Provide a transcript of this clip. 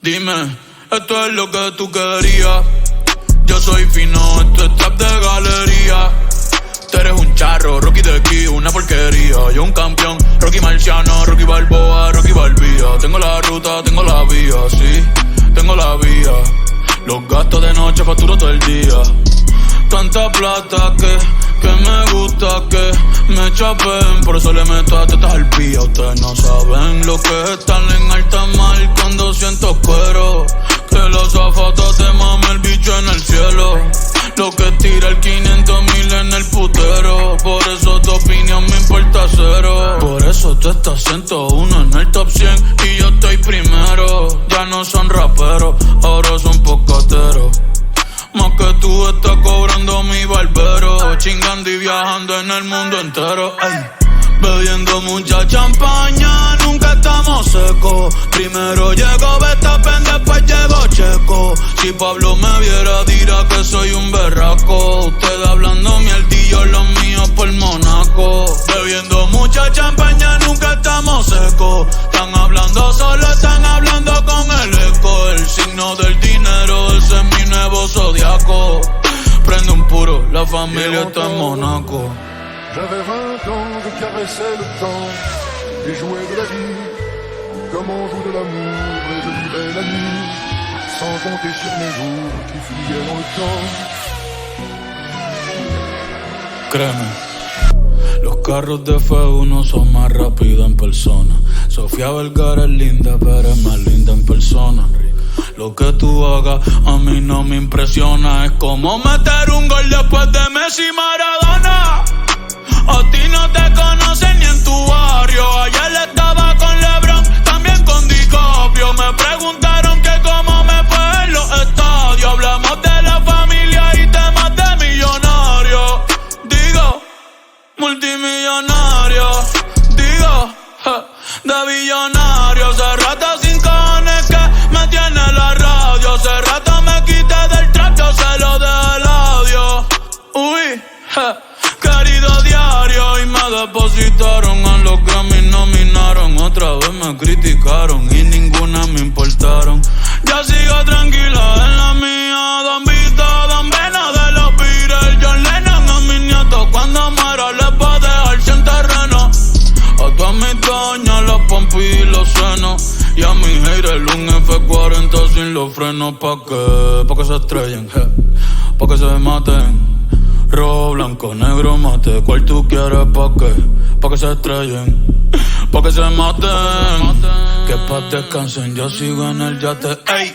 Dime, esto es lo que tú querías. Yo soy fino, esto es trap de galería. Tú eres un charro, Rocky de aquí, una porquería. Yo un campeón, Rocky Marciano, Rocky Balboa, Rocky Balbía. Tengo la ruta, tengo la vía, sí, tengo la vía. Los gastos de noche facturo todo el día. Tanta plata que me gusta que me chapen. Por eso le meto a tetas al pía. Ustedes no saben lo que es estar en alta mar cuando siento cuero. Que los zapatos te mame el bicho en el cielo. Lo que tira el 500.000 en el putero. Por eso tu opinión me importa cero. Por eso tú estás 101 en el top 100 y yo estoy primero. Ya no son raperos, ahora son pocateros. Más que tú estás cobrando mi barbero. Chingando y viajando en el mundo entero. Ay. Bebiendo mucha champaña, nunca estamos secos. Primero llegó Verstappen, después llegó Checo. Si Pablo me viera dirá que soy un berraco. Ustedes hablando mierdillo, los míos por Monaco. Bebiendo mucha champaña, nunca estamos secos. Están hablando solo, están hablando con el eco. El signo del dinero, ese es mi nuevo zodiaco. Prende un puro, la familia está en Monaco. J'avais 20 ans, je caressais le temps et jouais de la vie comme on joue de l'amour, et je vivais la nuit sans compter sur mes jours qui fuyaient dans le temps. Créeme, los carros de F1 son más rápidos en persona. Sofía Vergara es linda, pero es más linda en persona. Lo que tú hagas a mí no me impresiona. Es como meter un gol después de Messi y Maradona. A ti no te conocen ni en tu barrio. Ayer estaba con LeBron, también con DiCaprio. Me preguntaron que cómo me fue en los estadios. Hablamos de la familia y temas de millonarios. Digo, multimillonario. Digo, de billonario. Hace rato sin cojones que me tiene la radio. Hace rato me quité del trap, yo se lo dejé el audio. Uy, querido diario, y me depositaron a los Grammy, nominaron. Otra vez me criticaron y ninguna me importaron. Ya sigo tranquila en la mía. Don Vito, Don Vena de los Beatles, John Lennon a mis nietos. Cuando muera les voy a dejar sin terreno. A todas mis doñas, las pompis y los senos. Y a mis haters un F40 sin los frenos. ¿Pa' qué? Pa' que se estrellen, pa' que se maten. Rojo, blanco, negro, mate. ¿Cuál tú quieres? ¿Pa' qué? Pa' que se estrellen, pa' que se maten. Que pa' descansen, yo sigo en el yate. Ey.